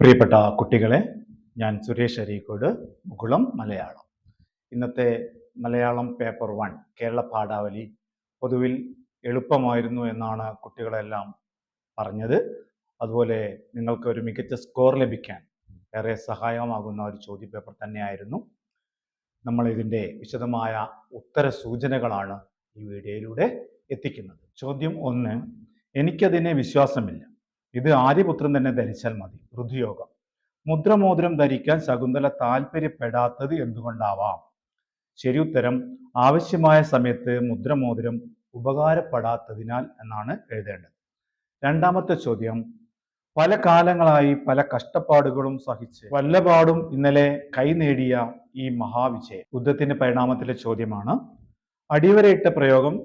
പ്രിയപ്പെട്ട കുട്ടികളെ, ഞാൻ സുരേഷ് അരീക്കോട്, മുകുളം മലയാളം. ഇന്നത്തെ മലയാളം പേപ്പർ 1 കേരള പാഠാവലി പൊതുവിൽ എളുപ്പമായിരുന്നു എന്നാണ് കുട്ടികളെല്ലാം പറഞ്ഞത്. അതുപോലെ നിങ്ങൾക്ക് ഒരു മികച്ച സ്കോർ ലഭിക്കാൻ ഏറെ സഹായകമാകുന്ന ഒരു ചോദ്യപേപ്പർ തന്നെയായിരുന്നു. നമ്മൾ ഇതിൻ്റെ വിശദമായ ഉത്തര സൂചനകളാണ് ഈ വീഡിയോയിലൂടെ എത്തിക്കുന്നത്. ചോദ്യം 1: എനിക്കതിനെ വിശ്വാസമില്ല. ഇത് ആര്യപുത്രൻ തന്നെ ധരിച്ചാൽ മതി. ഋതുയോഗം. മുദ്രമോതിരം ധരിക്കാൻ ശകുന്തള താല്പര്യപ്പെടാത്തത് എന്തുകൊണ്ടാവാം? ശരി ഉത്തരം: ആവശ്യമായ സമയത്ത് മുദ്രമോതിരം ഉപകാരപ്പെടാത്തതിനാൽ എന്നാണ് എഴുതേണ്ടത്. രണ്ടാമത്തെ ചോദ്യം: പല കാലങ്ങളായി പല കഷ്ടപ്പാടുകളും സഹിച്ച് വല്ലപാടും ഇന്നലെ കൈനേടിയ ഈ മഹാവിജയം. യുദ്ധത്തിന്റെ പരിണാമത്തിലെ ചോദ്യമാണ്. അടിവരയിട്ട പ്രയോഗം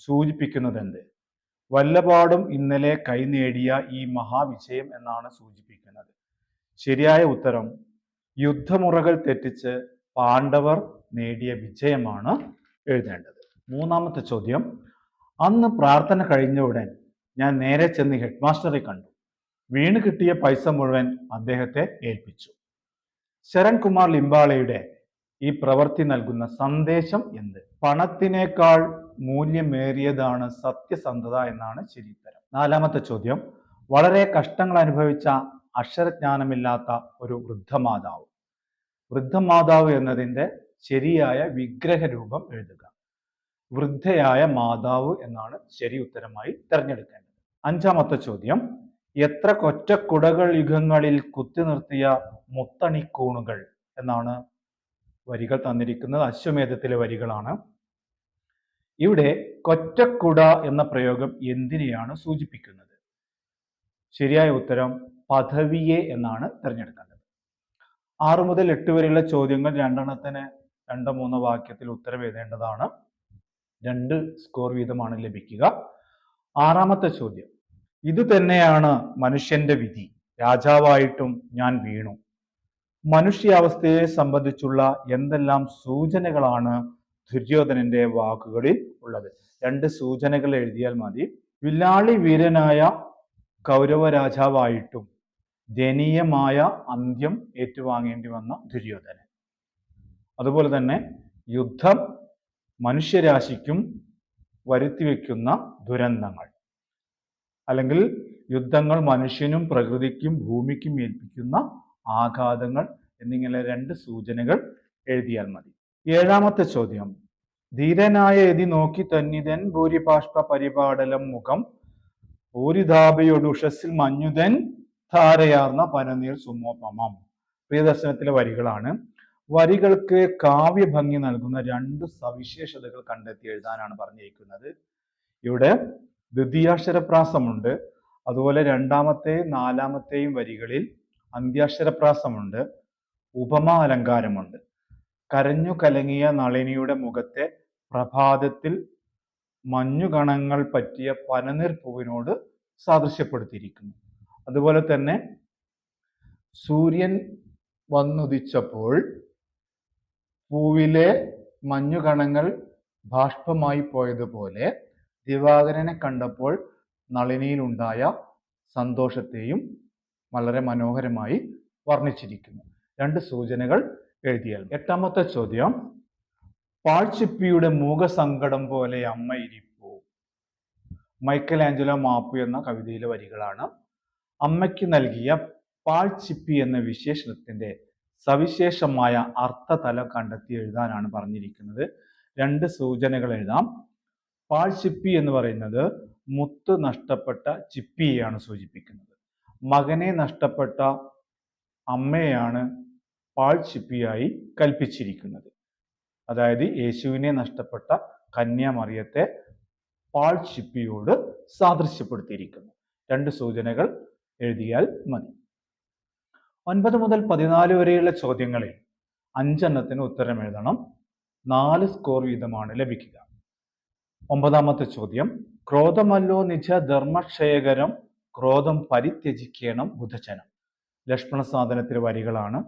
സൂചിപ്പിക്കുന്നത് എന്ത്? വല്ലപാടും ഇന്നലെ കൈനേടിയ ഈ മഹാവിജയം എന്നാണ് സൂചിപ്പിക്കുന്നത്. ശരിയായ ഉത്തരം: യുദ്ധമുറകൾ തെറ്റിച്ച് പാണ്ഡവർ നേടിയ വിജയമാണ് എഴുതേണ്ടത്. മൂന്നാമത്തെ ചോദ്യം: അന്ന് പ്രാർത്ഥന കഴിഞ്ഞ ഉടൻ ഞാൻ നേരെ ചെന്ന് ഹെഡ് മാസ്റ്ററെ കണ്ടു. വീണ് കിട്ടിയ പൈസ മുഴുവൻ അദ്ദേഹത്തെ ഏൽപ്പിച്ചു. ശരൺകുമാർ ലിംബാളയുടെ ഈ പ്രവൃത്തി നൽകുന്ന സന്ദേശം എന്ത്? പണത്തിനേക്കാൾ മൂല്യമേറിയതാണ് സത്യസന്ധത എന്നാണ് ശരി ഉത്തരം. നാലാമത്തെ ചോദ്യം: വളരെ കഷ്ടങ്ങൾ അനുഭവിച്ച അക്ഷരജ്ഞാനമില്ലാത്ത ഒരു വൃദ്ധമാതാവ്. വൃദ്ധമാതാവ് എന്നതിൻ്റെ ശരിയായ വിഗ്രഹ രൂപം എഴുതുക. വൃദ്ധയായ മാതാവ് എന്നാണ് ശരി ഉത്തരമായി തിരഞ്ഞെടുക്കേണ്ടത്. അഞ്ചാമത്തെ ചോദ്യം: എത്ര കൊറ്റക്കുടകൾ യുഗങ്ങളിൽ കുത്തി നിർത്തിയ മുത്തണിക്കൂണുകൾ എന്നാണ് വരികൾ തന്നിരിക്കുന്നത്. അശ്വമേധത്തിലെ വരികളാണ്. ഇവിടെ കൊറ്റക്കുട എന്ന പ്രയോഗം എന്തിനെയാണ് സൂചിപ്പിക്കുന്നത്? ശരിയായ ഉത്തരം പദവിയെ എന്നാണ് തിരഞ്ഞെടുക്കേണ്ടത്. 6 മുതൽ 8 വരെയുള്ള ചോദ്യങ്ങൾ രണ്ടെണ്ണത്തിന് 2-3 വാക്യത്തിൽ ഉത്തരം എഴുതേണ്ടതാണ്. 2 സ്കോർ വീതമാണ് ലഭിക്കുക. ആറാമത്തെ ചോദ്യം: ഇത് തന്നെയാണ് മനുഷ്യന്റെ വിധി. രാജാവായിട്ടും ഞാൻ വീണു. മനുഷ്യാവസ്ഥയെ സംബന്ധിച്ചുള്ള എന്തെല്ലാം സൂചനകളാണ് ദുര്യോധനന്റെ വാക്കുകളിൽ ഉള്ളത്? 2 സൂചനകൾ എഴുതിയാൽ മതി. വില്ലാളി വീരനായ കൗരവ രാജാവായിട്ടും ദയനീയമായ അന്ത്യം ഏറ്റുവാങ്ങേണ്ടി വന്ന ദുര്യോധനൻ. അതുപോലെ തന്നെ യുദ്ധം മനുഷ്യരാശിക്കും വരുത്തിവെക്കുന്ന ദുരന്തങ്ങൾ, അല്ലെങ്കിൽ യുദ്ധങ്ങൾ മനുഷ്യനും പ്രകൃതിക്കും ഭൂമിക്കും ഏൽപ്പിക്കുന്ന ആഘാതങ്ങൾ എന്നിങ്ങനെ 2 സൂചനകൾ എഴുതിയാൽ മതി. ഏഴാമത്തെ ചോദ്യം: ധീരനായ യതി നോക്കി തന്നിതൻ ഭൂരിപാഷ്പ പരിപാടലം മുഖം ഭൂരിതാപയൊടുഷസിൽ മഞ്ഞുതൻ ധാരയാർന്ന പനനീർ സുമോപമം. പ്രിയദർശനത്തിലെ വരികളാണ്. വരികൾക്ക് കാവ്യഭംഗി നൽകുന്ന 2 സവിശേഷതകൾ കണ്ടെത്തി എഴുതാനാണ് പറഞ്ഞിരിക്കുന്നത്. ഇവിടെ ദ്വിതീയാക്ഷരപ്രാസമുണ്ട്. അതുപോലെ രണ്ടാമത്തെയും നാലാമത്തെയും വരികളിൽ അന്ത്യാക്ഷരപ്രാസമുണ്ട്. ഉപമാ അലങ്കാരമുണ്ട്. കരഞ്ഞു കലങ്ങിയ നളിനിയുടെ മുഖത്തെ പ്രഭാതത്തിൽ മഞ്ഞുകണങ്ങൾ പറ്റിയ പനനീർ പൂവിനോട് സാദൃശ്യപ്പെടുത്തിയിരിക്കുന്നു. അതുപോലെ തന്നെ സൂര്യൻ വന്നുദിച്ചപ്പോൾ പൂവിലെ മഞ്ഞുകണങ്ങൾ ബാഷ്പമായി പോയതുപോലെ ദിവാകരനെ കണ്ടപ്പോൾ നളിനിയിലുണ്ടായ സന്തോഷത്തെയും വളരെ മനോഹരമായി വർണ്ണിച്ചിരിക്കുന്നു. 2 സൂചനകൾ എഴുതിയാൽ. എട്ടാമത്തെ ചോദ്യം: പാഴ്ചിപ്പിയുടെ മൂകസങ്കടം പോലെ അമ്മ ഇരിപ്പു. മൈക്കൽ ആഞ്ചലോ മാപ്പു എന്ന കവിതയിലെ വരികളാണ്. അമ്മയ്ക്ക് നൽകിയ പാഴ്ചിപ്പി എന്ന വിശേഷണത്തിന്റെ സവിശേഷമായ അർത്ഥതലം കണ്ടെത്തി എഴുതാനാണ് പറഞ്ഞിരിക്കുന്നത്. 2 സൂചനകൾ എഴുതാം. പാഴ്ചിപ്പി എന്ന് പറയുന്നത് മുത്ത് നഷ്ടപ്പെട്ട ചിപ്പിയെയാണ് സൂചിപ്പിക്കുന്നത്. മകനെ നഷ്ടപ്പെട്ട അമ്മയെയാണ് പാഴ്ചിപ്പിയായി കൽപ്പിച്ചിരിക്കുന്നത്. അതായത് യേശുവിനെ നഷ്ടപ്പെട്ട കന്യാമറിയത്തെ പാഴ്ചിപ്പിയോട് സാദൃശ്യപ്പെടുത്തിയിരിക്കുന്നു. 2 സൂചനകൾ എഴുതിയാൽ മതി. 9 മുതൽ 14 വരെയുള്ള ചോദ്യങ്ങളിൽ 5 എണ്ണത്തിന് ഉത്തരം എഴുതണം. 4 സ്കോർ വീതമാണ് ലഭിക്കുക. 9ാമത്തെ ചോദ്യം: ക്രോധമല്ലോ നിജ ധർമ്മക്ഷയകരം, ക്രോധം പരിത്യജിക്കണം ബുധജനം. ലക്ഷ്മണ സാധനത്തിലെ വരികളാണ്.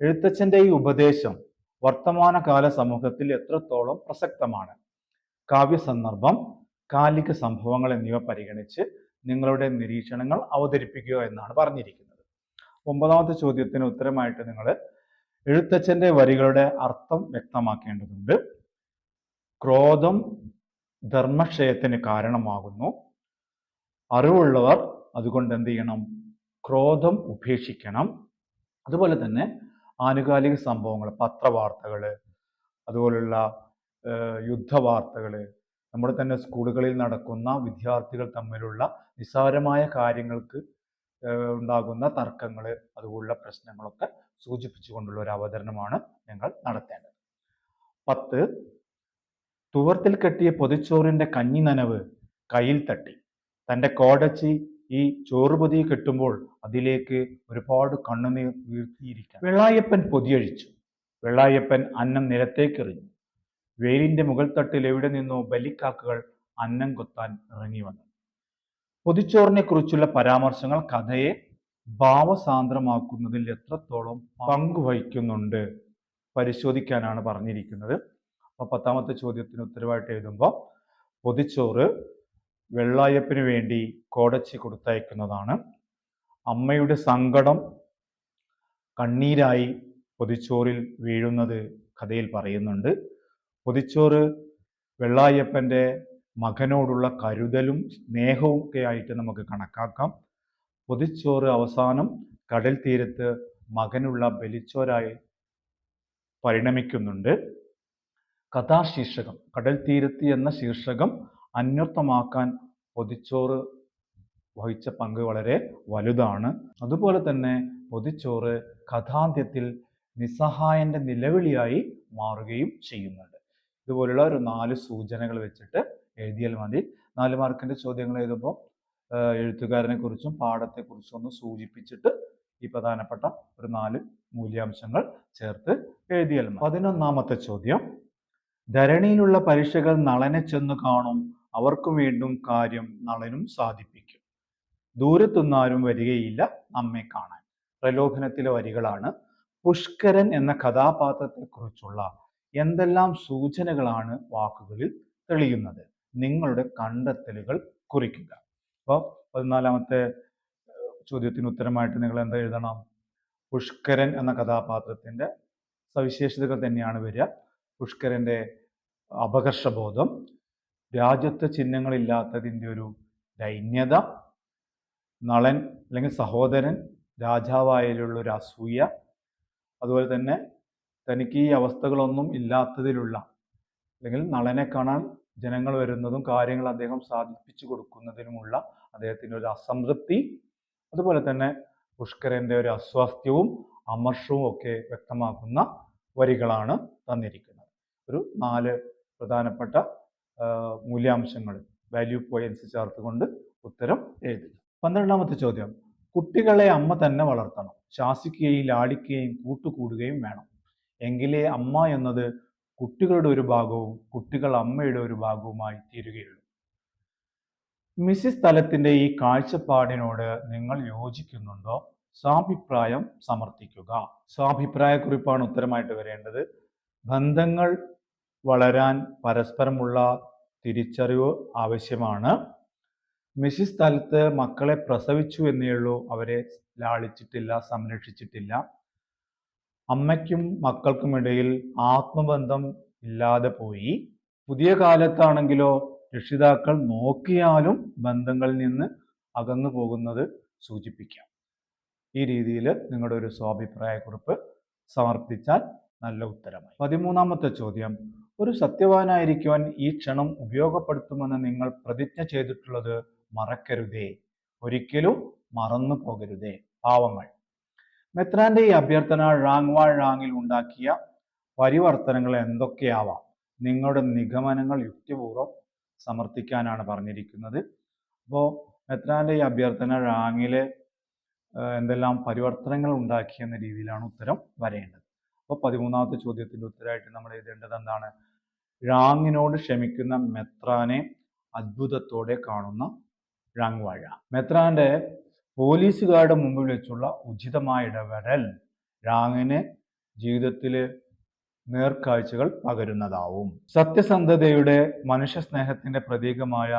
എഴുത്തച്ഛന്റെ ഈ ഉപദേശം വർത്തമാനകാല സമൂഹത്തിൽ എത്രത്തോളം പ്രസക്തമാണ്? കാവ്യസന്ദർഭം, കാലിക സംഭവങ്ങൾ എന്നിവ പരിഗണിച്ച് നിങ്ങളുടെ നിരീക്ഷണങ്ങൾ അവതരിപ്പിക്കുക എന്നാണ് പറഞ്ഞിരിക്കുന്നത്. 9ാമത്തെ ചോദ്യത്തിന് ഉത്തരമായിട്ട് നിങ്ങൾ എഴുത്തച്ഛന്റെ വരികളുടെ അർത്ഥം വ്യക്തമാക്കേണ്ടതുണ്ട്. ക്രോധം ധർമ്മക്ഷയത്തിന് കാരണമാകുന്നു. അറിവുള്ളവർ അതുകൊണ്ട് എന്ത് ചെയ്യണം? ക്രോധം ഉപേക്ഷിക്കണം. അതുപോലെ തന്നെ ആനുകാലിക സംഭവങ്ങൾ, പത്രവാർത്തകൾ, അതുപോലുള്ള യുദ്ധവാർത്തകൾ, നമ്മുടെ തന്നെ സ്കൂളുകളിൽ നടക്കുന്ന വിദ്യാർത്ഥികൾ തമ്മിലുള്ള നിസ്സാരമായ കാര്യങ്ങൾക്ക് ഉണ്ടാകുന്ന തർക്കങ്ങൾ, അതുപോലുള്ള പ്രശ്നങ്ങളൊക്കെ സൂചിപ്പിച്ചുകൊണ്ടുള്ള ഒരു അവതരണമാണ് നിങ്ങൾ നടത്തേണ്ടത്. 10 തുവർത്തിൽ കെട്ടിയ പൊതിച്ചോറിന്റെ കഞ്ഞി നനവ് കയ്യിൽ തട്ടി. തൻ്റെ കോടച്ചി ഈ ചോറുപൊതി കെട്ടുമ്പോൾ അതിലേക്ക് ഒരുപാട് കണ്ണുനീർ വീഴ്ത്തിയിരിക്കണം. വെള്ളായപ്പൻ പൊതിയഴിച്ചു. വെള്ളായപ്പൻ അന്നം നിലത്തേക്കെറിഞ്ഞു. വെയിലിന്റെ മുകൾ തട്ടിൽ എവിടെ നിന്നോ ബലിക്കാക്കകൾ അന്നം കൊത്താൻ ഇറങ്ങി വന്നു. പൊതിച്ചോറിനെ കുറിച്ചുള്ള പരാമർശങ്ങൾ കഥയെ ഭാവസാന്ദ്രമാക്കുന്നതിൽ എത്രത്തോളം പങ്കുവഹിക്കുന്നുണ്ട് പരിശോധിക്കാനാണ് പറഞ്ഞിരിക്കുന്നത്. അപ്പോൾ 10ാമത്തെ ചോദ്യത്തിന് ഉത്തരവായിട്ട് എഴുതുമ്പോൾ പൊതിച്ചോറ് വെള്ളായപ്പന് വേണ്ടി കോടച്ചി കൊടുത്തയക്കുന്നതാണ്. അമ്മയുടെ സങ്കടം കണ്ണീരായി പൊതിച്ചോറിൽ വീഴുന്നത് കഥയിൽ പറയുന്നുണ്ട്. പൊതിച്ചോറ് വെള്ളായപ്പൻ്റെ മകനോടുള്ള കരുതലും സ്നേഹവും ഒക്കെ ആയിട്ട് നമുക്ക് കണക്കാക്കാം. പൊതിച്ചോറ് അവസാനം കടൽ തീരത്ത് മകനുള്ള ബലിച്ചോറായി പരിണമിക്കുന്നുണ്ട്. കഥാശീർഷകം കടൽ തീരത്ത് എന്ന ശീർഷകം അന്വർത്ഥമാക്കാൻ പൊതിച്ചോറ് വഹിച്ച പങ്ക് വളരെ വലുതാണ്. അതുപോലെ തന്നെ പൊതിച്ചോറ് കഥാന്ത്യത്തിൽ നിസ്സഹായന്റെ നിലവിളിയായി മാറുകയും ചെയ്യുന്നുണ്ട്. ഇതുപോലുള്ള ഒരു 4 സൂചനകൾ വെച്ചിട്ട് എഴുതിയാൽ മതി. 4 മാർക്കിന്റെ ചോദ്യങ്ങൾ എഴുതുമ്പോൾ എഴുത്തുകാരനെ കുറിച്ചും പാഠത്തെക്കുറിച്ചും ഒന്ന് സൂചിപ്പിച്ചിട്ട് ഈ പ്രധാനപ്പെട്ട ഒരു 4 മൂല്യാംശങ്ങൾ ചേർത്ത് എഴുതിയാൽ മതി. 11ാമത്തെ ചോദ്യം, ധരണിയിലുള്ള പരീക്ഷകൾ നളനെ ചെന്നു കാണും, അവർക്കു വീണ്ടും കാര്യം നളനും സാധിപ്പിക്കും. ദൂരത്തുനിന്നാരും വരികയില്ല നമ്മെ കാണാൻ. പ്രലോഭനത്തിലെ വരികളാണ്. പുഷ്കരൻ എന്ന കഥാപാത്രത്തെക്കുറിച്ചുള്ള എന്തെല്ലാം സൂചനകളാണ് വാക്കുകളിൽ തെളിയുന്നത്? നിങ്ങളുടെ കണ്ടെത്തലുകൾ കുറിക്കുക. അപ്പോൾ 14ാമത്തെ ചോദ്യത്തിന് ഉത്തരമായിട്ട് നിങ്ങൾ എന്താ എഴുതണം? പുഷ്കരൻ എന്ന കഥാപാത്രത്തിന്റെ സവിശേഷതകൾ തന്നെയാണ് വരിക. പുഷ്കരന്റെ അപകർഷബോധം, രാജ്യത്ത് ചിഹ്നങ്ങളില്ലാത്തതിൻ്റെ ഒരു ദൈന്യത, നളൻ അല്ലെങ്കിൽ സഹോദരൻ രാജാവായാലുള്ള ഒരു അസൂയ, അതുപോലെ തന്നെ തനിക്ക് ഈ അവസ്ഥകളൊന്നും ഇല്ലാത്തതിലുള്ള അല്ലെങ്കിൽ നളനെ കാണാൻ ജനങ്ങൾ വരുന്നതും കാര്യങ്ങൾ അദ്ദേഹം സാധിപ്പിച്ചു കൊടുക്കുന്നതിനുമുള്ള അദ്ദേഹത്തിൻ്റെ ഒരു അസംതൃപ്തി, അതുപോലെ തന്നെ പുഷ്കരന്റെ ഒരു അസ്വാസ്ഥ്യവും അമർഷവും ഒക്കെ വ്യക്തമാക്കുന്ന വരികളാണ് തന്നിരിക്കുന്നത്. ഒരു 4 പ്രധാനപ്പെട്ട മൂല്യാംശങ്ങൾ, വാല്യൂ പോയിന്റ്സ് ചേർത്തുകൊണ്ട് ഉത്തരം എഴുതുക. 12ാമത്തെ ചോദ്യം, കുട്ടികളെ അമ്മ തന്നെ വളർത്തണം, ശാസിക്കുകയും ലാളിക്കുകയും കൂട്ടുകൂടുകയും വേണം. എങ്കിലേ അമ്മ എന്നത് കുട്ടികളുടെ ഒരു ഭാഗവും കുട്ടികൾ അമ്മയുടെ ഒരു ഭാഗവുമായി തീരുകയുള്ളൂ. മിസ്സിസ് തലത്തിന്റെ ഈ കാഴ്ചപ്പാടിനോട് നിങ്ങൾ യോജിക്കുന്നുണ്ടോ? സ്വാഭിപ്രായം സമർത്ഥിക്കുക. സ്വാഭിപ്രായക്കുറിപ്പാണ് ഉത്തരമായിട്ട് വരേണ്ടത്. ബന്ധങ്ങൾ വളരാൻ പരസ്പരമുള്ള തിരിച്ചറിവ് ആവശ്യമാണ്. മിസ്സിസ് തലത്ത് മക്കളെ പ്രസവിച്ചു എന്നേ ഉള്ളൂ, അവരെ ലാളിച്ചിട്ടില്ല, സംരക്ഷിച്ചിട്ടില്ല. അമ്മയ്ക്കും മക്കൾക്കും ഇടയിൽ ആത്മബന്ധം ഇല്ലാതെ പോയി. പുതിയ കാലത്താണെങ്കിലോ രക്ഷിതാക്കൾ നോക്കിയാലും ബന്ധങ്ങളിൽ നിന്ന് അകന്നു പോകുന്നത് സൂചിപ്പിക്കാം. ഈ രീതിയിൽ നിങ്ങളുടെ ഒരു സ്വാഭിപ്രായക്കുറിപ്പ് സമർപ്പിച്ചാൽ നല്ല ഉത്തരമായി. 13ാമത്തെ ചോദ്യം, ഒരു സത്യവാനായിരിക്കുവാൻ ഈ ക്ഷണം ഉപയോഗപ്പെടുത്തുമെന്ന് നിങ്ങൾ പ്രതിജ്ഞ ചെയ്തിട്ടുള്ളത് മറക്കരുതേ, ഒരിക്കലും മറന്നു പോകരുതേ. പാവങ്ങൾ. മെത്രാന്റെ ഈ അഭ്യർത്ഥന ഴാങ്വാൾ ഴാങ്ങിൽ ഉണ്ടാക്കിയ പരിവർത്തനങ്ങൾ എന്തൊക്കെയാവാം? നിങ്ങളുടെ നിഗമനങ്ങൾ യുക്തിപൂർവ്വം സമർത്ഥിക്കാനാണ് പറഞ്ഞിരിക്കുന്നത്. അപ്പോൾ മെത്രാന്റെ ഈ അഭ്യർത്ഥന ഴാങ്ങിലെ എന്തെല്ലാം പരിവർത്തനങ്ങൾ ഉണ്ടാക്കിയെന്ന രീതിയിലാണ് ഉത്തരം വരേണ്ടത്. അപ്പോൾ 13ാമത്തെ ചോദ്യത്തിന്റെ ഉത്തരമായിട്ട് നമ്മൾ എഴുതേണ്ടത് എന്താണ്? ഴാങ്ങിനോട് ക്ഷമിക്കുന്ന മെത്രാനെ അത്ഭുതത്തോടെ കാണുന്ന ഴാങ്വാൾ. മെത്രാന്റെ പോലീസുകാരുടെ മുമ്പിൽ വെച്ചുള്ള ഉചിതമായ ഇടപെടൽ ഴാങ്ങിന് ജീവിതത്തിൽ നേർക്കാഴ്ചകൾ പകരുന്നതാവും. സത്യസന്ധതയുടെ മനുഷ്യസ്നേഹത്തിന്റെ പ്രതീകമായ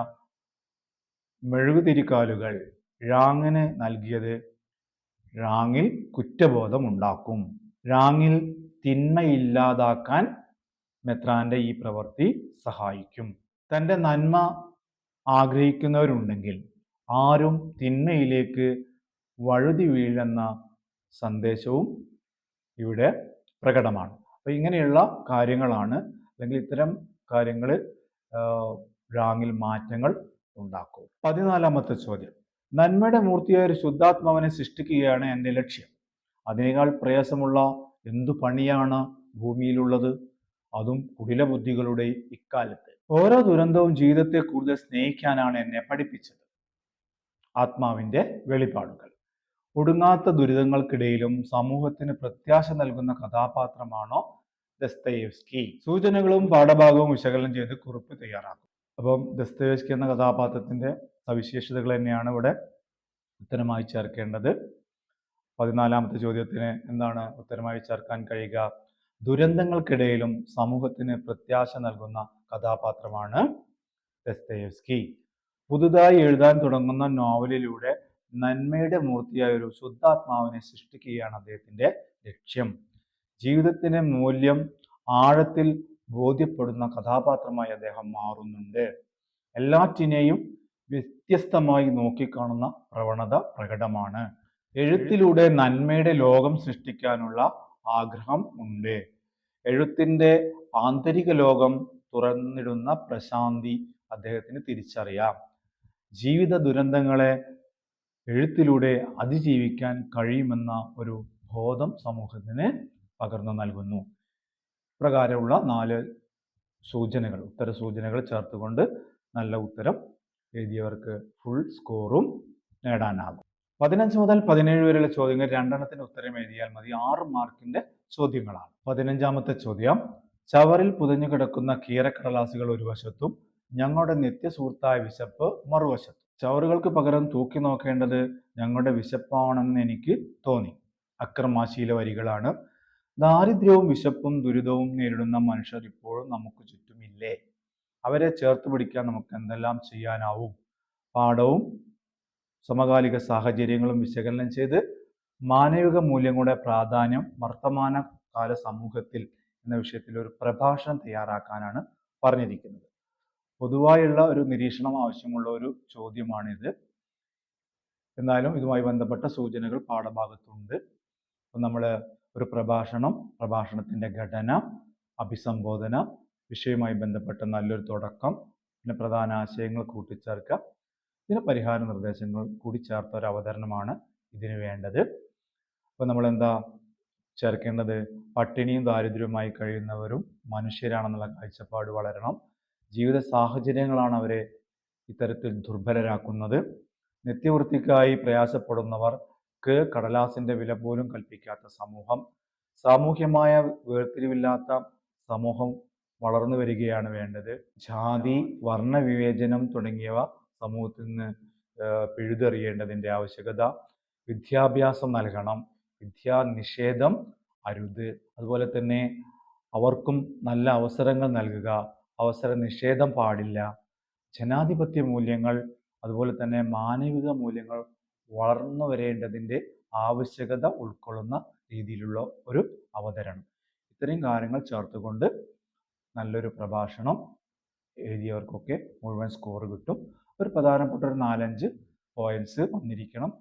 മെഴുകുതിരിക്കാലുകൾ ഴാങ്ങിന് നൽകിയത് റാങ്ങിൽ കുറ്റബോധം ഉണ്ടാക്കും. റാങ്ങിൽ തിന്മയില്ലാതാക്കാൻ മെത്രാന്റെ ഈ പ്രവൃത്തി സഹായിക്കും. തൻ്റെ നന്മ ആഗ്രഹിക്കുന്നവരുണ്ടെങ്കിൽ ആരും തിന്മയിലേക്ക് വഴുതി വീഴെന്ന സന്ദേശവും ഇവിടെ പ്രകടമാണ്. അപ്പോൾ ഇങ്ങനെയുള്ള കാര്യങ്ങളാണ്, അല്ലെങ്കിൽ ഇത്തരം കാര്യങ്ങൾ റാങ്ങിൽ മാറ്റങ്ങൾ ഉണ്ടാക്കും. 14-ാമത്തെ ചോദ്യം. നന്മയുടെ മൂർത്തിയായ ഒരു ശുദ്ധാത്മാവിനെ സൃഷ്ടിക്കുകയാണ് എൻ്റെ ലക്ഷ്യം. അതിനേക്കാൾ പ്രയാസമുള്ള എന്തു പണിയാണ് ഭൂമിയിലുള്ളത്? അതും കുടില ബുദ്ധികളുടെ ഇക്കാലത്ത്. ഓരോ ദുരന്തവും ജീവിതത്തെ കൂടുതൽ സ്നേഹിക്കാനാണ് എന്നെ പഠിപ്പിച്ചത്. ആത്മാവിന്റെ വെളിപ്പാടുകൾ. ഒടുങ്ങാത്ത ദുരിതങ്ങൾക്കിടയിലും സമൂഹത്തിന് പ്രത്യാശ നൽകുന്ന കഥാപാത്രമാണോ ദസ്തയേവ്സ്കി? സൂചനകളും പാഠഭാഗവും വിശകലനം ചെയ്ത് കുറിപ്പ് തയ്യാറാക്കും. അപ്പം ദസ്തയേവ്സ്കി എന്ന കഥാപാത്രത്തിന്റെ സവിശേഷതകൾ തന്നെയാണ് ഇവിടെ ഉത്തരമായി ചേർക്കേണ്ടത്. 14-ാമത്തെ ചോദ്യത്തിന് എന്താണ് ഉത്തരമായി ചേർക്കാൻ കഴിയുക? ദുരന്തങ്ങൾക്കിടയിലും സമൂഹത്തിന് പ്രത്യാശ നൽകുന്ന കഥാപാത്രമാണ് ദസ്തയേവ്സ്കി. പുതുതായി എഴുതാൻ തുടങ്ങുന്ന നോവലിലൂടെ നന്മയുടെ മൂർത്തിയായ ഒരു ശുദ്ധാത്മാവിനെ സൃഷ്ടിക്കുകയാണ് അദ്ദേഹത്തിന്റെ ലക്ഷ്യം. ജീവിതത്തിന്റെ മൂല്യം ആഴത്തിൽ ബോധ്യപ്പെടുന്ന കഥാപാത്രമായി അദ്ദേഹം മാറുന്നുണ്ട്. എല്ലാറ്റിനെയും വ്യത്യസ്തമായി നോക്കിക്കാണുന്ന പ്രവണത പ്രകടമാണ്. എഴുത്തിലൂടെ നന്മയുടെ ലോകം സൃഷ്ടിക്കാനുള്ള ആഗ്രഹം ഉണ്ട്. എഴുത്തിന്റെ ആന്തരിക ലോകം തുറന്നിടുന്ന പ്രശാന്തി അദ്ദേഹത്തിന് തിരിച്ചറിയാം. ജീവിത ദുരന്തങ്ങളെ എഴുത്തിലൂടെ അതിജീവിക്കാൻ കഴിയുമെന്ന ഒരു ബോധം സമൂഹത്തിന് പകർന്നു നൽകുന്നു. ഇപ്രകാരമുള്ള 4 സൂചനകൾ, ഉത്തര സൂചനകൾ ചേർത്തുകൊണ്ട് നല്ല ഉത്തരം എഴുതിയവർക്ക് ഫുൾ സ്കോറും നേടാനാകും. 15 മുതൽ 17 വരെയുള്ള ചോദ്യങ്ങൾ 2 എണ്ണത്തിന് ഉത്തരം എഴുതിയാൽ മതി. 6 മാർക്കിന്റെ ചോദ്യങ്ങളാണ്. 15-ാമത്തെ ചോദ്യം. ചവറിൽ പുതഞ്ഞു കിടക്കുന്ന കീറക്കടലാസുകൾ ഒരു വശത്തും ഞങ്ങളുടെ നിത്യസുഹൃത്തായ വിശപ്പ് മറുവശത്തും. ചവറുകൾക്ക് പകരം തൂക്കി നോക്കേണ്ടത് ഞങ്ങളുടെ വിശപ്പാണെന്ന് എനിക്ക് തോന്നി. അക്രമാശീല വരികളാണ്. ദാരിദ്ര്യവും വിശപ്പും ദുരിതവും നേരിടുന്ന മനുഷ്യർ ഇപ്പോഴും നമുക്ക് ചുറ്റുമില്ലേ? അവരെ ചേർത്ത് പിടിക്കാൻ നമുക്ക് എന്തെല്ലാം ചെയ്യാനാവും? പാഠവും സമകാലിക സാഹചര്യങ്ങളും വിശകലനം ചെയ്ത് മാനവിക മൂല്യങ്ങളുടെ പ്രാധാന്യം വർത്തമാനകാല സമൂഹത്തിൽ എന്ന വിഷയത്തിൽ ഒരു പ്രഭാഷണം തയ്യാറാക്കാനാണ് പറഞ്ഞിരിക്കുന്നത്. പൊതുവായുള്ള ഒരു നിരീക്ഷണം ആവശ്യമുള്ള ഒരു ചോദ്യമാണിത്. എന്നാലും ഇതുമായി ബന്ധപ്പെട്ട സൂചനകൾ പാഠഭാഗത്തുണ്ട്. അപ്പം നമ്മൾ ഒരു പ്രഭാഷണത്തിൻ്റെ ഘടന, അഭിസംബോധന, വിഷയവുമായി ബന്ധപ്പെട്ട നല്ലൊരു തുടക്കം, പിന്നെ പ്രധാന ആശയങ്ങൾ കൂട്ടിച്ചേർക്കുക, പിന്നെ പരിഹാര നിർദ്ദേശങ്ങൾ കൂടി ചേർത്ത ഒരു അവതരണമാണ് ഇതിന് വേണ്ടത്. അപ്പോൾ നമ്മൾ എന്താ ചേർക്കേണ്ടത്? പട്ടിണിയും ദാരിദ്ര്യവുമായി കഴിയുന്നവരും മനുഷ്യരാണെന്നുള്ള കാഴ്ചപ്പാട് വളരണം. ജീവിത സാഹചര്യങ്ങളാണ് അവരെ ഇത്തരത്തിൽ ദുർബലരാക്കുന്നത്. നിത്യവൃത്തിക്കായി പ്രയാസപ്പെടുന്നവർക്ക് കടലാസിന്റെ വില പോലും കൽപ്പിക്കാത്ത സമൂഹം, സാമൂഹ്യമായ വേർതിരിവില്ലാത്ത സമൂഹം വളർന്നു വരികയാണ് വേണ്ടത്. ജാതി, വർണ്ണവിവേചനം തുടങ്ങിയവ സമൂഹത്തിൽ നിന്ന് പിഴുതെറിയേണ്ടതിൻ്റെ ആവശ്യകത. വിദ്യാഭ്യാസം നൽകണം, വിദ്യാനിഷേധം അരുത്. അതുപോലെ തന്നെ അവർക്കും നല്ല അവസരങ്ങൾ നൽകുക, അവസര നിഷേധം പാടില്ല. ജനാധിപത്യ മൂല്യങ്ങൾ, അതുപോലെ തന്നെ മാനവിക മൂല്യങ്ങൾ വളർന്നു വരേണ്ടതിൻ്റെ ആവശ്യകത ഉൾക്കൊള്ളുന്ന രീതിയിലുള്ള ഒരു അവതരണം. ഇത്രയും കാര്യങ്ങൾ ചേർത്തുകൊണ്ട് നല്ലൊരു പ്രഭാഷണം എഴുതിയവർക്കൊക്കെ മുഴുവൻ സ്കോർ കിട്ടും. ഒരു പ്രധാനപ്പെട്ട ഒരു 4-5 പോയിന്റ്സ് വന്നിരിക്കണം.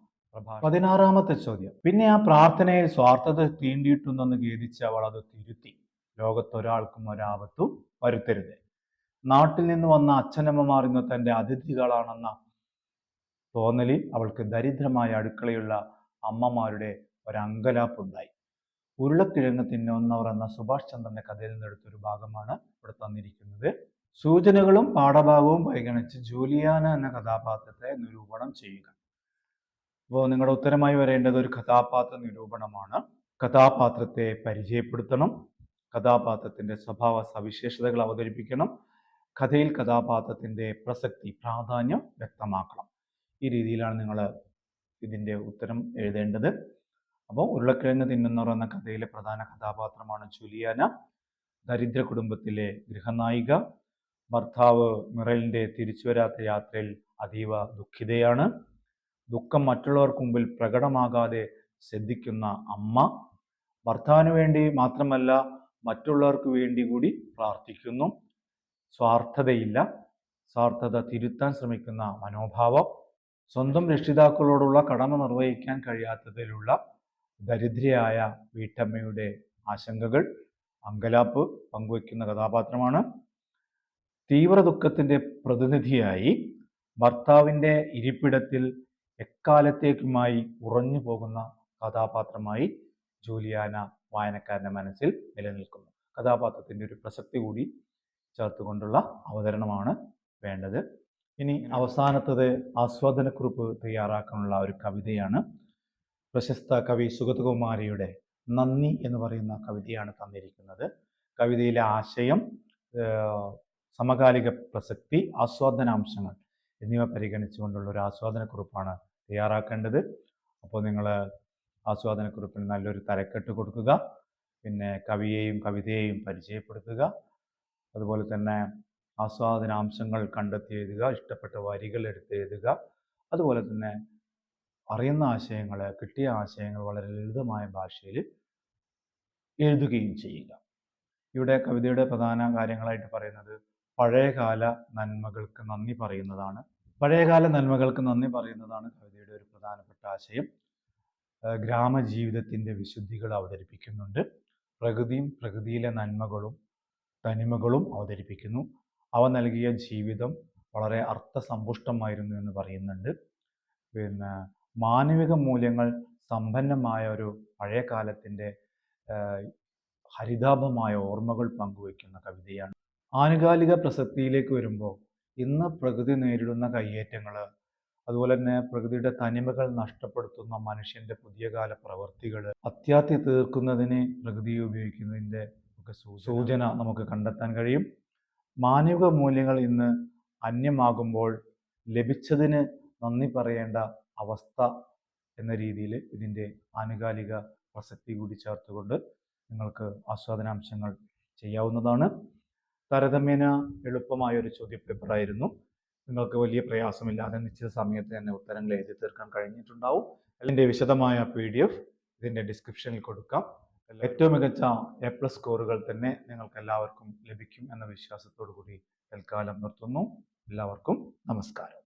16-ാമത്തെ ചോദ്യം. പിന്നെ ആ പ്രാർത്ഥനയിൽ സ്വാർത്ഥത തീണ്ടിയിട്ടുണ്ടെന്ന് ഖേദിച്ച് അവൾ അത് തിരുത്തി. ലോകത്തൊരാൾക്കും ഒരാപത്തും വരുത്തരുത്. നാട്ടിൽ നിന്ന് വന്ന അച്ഛനമ്മമാർ ഇന്ന് തൻ്റെ അതിഥികളാണെന്ന തോന്നലിൽ അവൾക്ക് ദരിദ്രമായ അടുക്കളയുള്ള അമ്മമാരുടെ ഒരങ്കലാപ്പുണ്ടായി. ഉരുളക്കിഴങ്ങ് തിന്നുന്നവർ എന്ന സുഭാഷ് ചന്ദ്രന്റെ കഥയിൽ നിന്നെടുത്തൊരു ഭാഗമാണ് ഇവിടെ തന്നിരിക്കുന്നത്. സൂചനകളും പാഠഭാഗവും പരിഗണിച്ച് ജൂലിയാന എന്ന കഥാപാത്രത്തെ നിരൂപണം ചെയ്യുക. അപ്പോൾ നിങ്ങളുടെ ഉത്തരമായി വരേണ്ടത് ഒരു കഥാപാത്ര നിരൂപണമാണ്. കഥാപാത്രത്തെ പരിചയപ്പെടുത്തണം, കഥാപാത്രത്തിന്റെ സ്വഭാവ സവിശേഷതകൾ അവതരിപ്പിക്കണം, കഥയിൽ കഥാപാത്രത്തിന്റെ പ്രസക്തി, പ്രാധാന്യം വ്യക്തമാക്കണം. ഈ രീതിയിലാണ് നിങ്ങൾ ഇതിൻ്റെ ഉത്തരം എഴുതേണ്ടത്. അപ്പോൾ ഉരുളക്കിഴങ്ങ് തിന്നുന്നവർ എന്ന കഥയിലെ പ്രധാന കഥാപാത്രമാണ് ജൂലിയാന. ദരിദ്ര കുടുംബത്തിലെ ഗൃഹനായിക. ഭർത്താവ് മിറലിന്റെ തിരിച്ചുവരാത്ത യാത്രയിൽ അതീവ ദുഃഖിതയാണ്. ദുഃഖം മറ്റുള്ളവർക്ക് മുമ്പിൽ പ്രകടമാകാതെ ശ്രദ്ധിക്കുന്ന അമ്മ, ഭർത്താവിന് വേണ്ടി മാത്രമല്ല മറ്റുള്ളവർക്ക് വേണ്ടി കൂടി പ്രാർത്ഥിക്കുന്നു. സ്വാർത്ഥതയില്ല, സ്വാർത്ഥത തിരുത്താൻ ശ്രമിക്കുന്ന മനോഭാവം, സ്വന്തം രക്ഷിതാക്കളോടുള്ള കടമ നിർവഹിക്കാൻ കഴിയാത്തതിലുള്ള ദരിദ്രയായ വീട്ടമ്മയുടെ ആശങ്കകൾ, അങ്കലാപ്പ് പങ്കുവയ്ക്കുന്ന കഥാപാത്രമാണ്. തീവ്ര ദുഃഖത്തിൻ്റെ പ്രതിനിധിയായി ഭർത്താവിൻ്റെ ഇരിപ്പിടത്തിൽ എക്കാലത്തേക്കുമായി ഉറഞ്ഞു പോകുന്ന കഥാപാത്രമായി ജൂലിയാന വായനക്കാരൻ്റെ മനസ്സിൽ നിലനിൽക്കുന്നു. കഥാപാത്രത്തിൻ്റെ ഒരു പ്രസക്തി കൂടി ചേർത്തുകൊണ്ടുള്ള അവതരണമാണ് വേണ്ടത്. ഇനി അവസാനത്തത് ആസ്വാദനക്കുറിപ്പ് തയ്യാറാക്കാനുള്ള ഒരു കവിതയാണ്. പ്രശസ്ത കവി സുഗതകുമാരിയുടെ നന്ദി എന്ന് പറയുന്ന കവിതയാണ് തന്നിരിക്കുന്നത്. കവിതയിലെ ആശയം, സമകാലിക പ്രസക്തി, ആസ്വാദനാംശങ്ങൾ എന്നിവ പരിഗണിച്ചുകൊണ്ടുള്ള ഒരു ആസ്വാദനക്കുറിപ്പാണ് തയ്യാറാക്കേണ്ടത്. അപ്പോൾ നിങ്ങൾ ആസ്വാദനക്കുറിപ്പിന് നല്ലൊരു തലക്കെട്ട് കൊടുക്കുക, പിന്നെ കവിയെയും കവിതയെയും പരിചയപ്പെടുത്തുക, അതുപോലെ തന്നെ ആസ്വാദനാംശങ്ങൾ കണ്ടെത്തി എഴുതുക, ഇഷ്ടപ്പെട്ട വരികൾ എടുത്ത് എഴുതുക, അതുപോലെ തന്നെ അറിയുന്ന ആശയങ്ങൾ, കിട്ടിയ ആശയങ്ങൾ വളരെ ലളിതമായ ഭാഷയിൽ എഴുതുകയും ചെയ്യുക. ഇവിടെ കവിതയുടെ പ്രധാന കാര്യങ്ങളായിട്ട് പറയുന്നത് പഴയകാല നന്മകൾക്ക് നന്ദി പറയുന്നതാണ്. പഴയകാല നന്മകൾക്ക് നന്ദി പറയുന്നതാണ് കവിതയുടെ ഒരു പ്രധാനപ്പെട്ട ആശയം. ഗ്രാമജീവിതത്തിൻ്റെ വിശുദ്ധികൾ അവതരിപ്പിക്കുന്നുണ്ട്. പ്രകൃതിയും പ്രകൃതിയിലെ നന്മകളും തനിമകളും അവതരിപ്പിക്കുന്നു. അവ നൽകിയ ജീവിതം വളരെ അർത്ഥസമ്പുഷ്ടമായിരുന്നു എന്ന് പറയുന്നുണ്ട്. പിന്നെ മാനവിക മൂല്യങ്ങൾ സമ്പന്നമായ ഒരു പഴയ കാലത്തിൻ്റെ ഹരിതാഭമായ ഓർമ്മകൾ പങ്കുവയ്ക്കുന്ന കവിതയാണ്. ആനുകാലിക പ്രസക്തിയിലേക്ക് വരുമ്പോൾ ഇന്ന് പ്രകൃതി നേരിടുന്ന കയ്യേറ്റങ്ങൾ, അതുപോലെ തന്നെ പ്രകൃതിയുടെ തനിമകൾ നഷ്ടപ്പെടുത്തുന്ന മനുഷ്യൻ്റെ പുതിയ കാല പ്രവൃത്തികൾ, അത്യാർത്തി തീർക്കുന്നതിന് പ്രകൃതിയെ ഉപയോഗിക്കുന്നതിൻ്റെ ഒക്കെ സൂചന നമുക്ക് കണ്ടെത്താൻ കഴിയും. മാനവിക മൂല്യങ്ങൾ ഇന്ന് അന്യമാകുമ്പോൾ ലഭിച്ചതിന് നന്ദി പറയേണ്ട അവസ്ഥ എന്ന രീതിയിൽ ഇതിൻ്റെ ആനുകാലിക പ്രസക്തി കൂടി ചേർത്തുകൊണ്ട് നിങ്ങൾക്ക് ആസ്വാദനാംശങ്ങൾ ചെയ്യാവുന്നതാണ്. താരതമ്യേന എളുപ്പമായൊരു ചോദ്യപേപ്പറായിരുന്നു. നിങ്ങൾക്ക് വലിയ പ്രയാസമില്ലാതെ നിശ്ചിത സമയത്ത് തന്നെ ഉത്തരങ്ങൾ എഴുതി തീർക്കാൻ കഴിഞ്ഞിട്ടുണ്ടാവും. അതിൻ്റെ വിശദമായ PDF ഇതിൻ്റെ ഡിസ്ക്രിപ്ഷനിൽ കൊടുക്കാം. ഏറ്റവും മികച്ച A+ സ്കോറുകൾ തന്നെ നിങ്ങൾക്ക് എല്ലാവർക്കും ലഭിക്കും എന്ന വിശ്വാസത്തോടു കൂടി തൽക്കാലം നിർത്തുന്നു. എല്ലാവർക്കും നമസ്കാരം.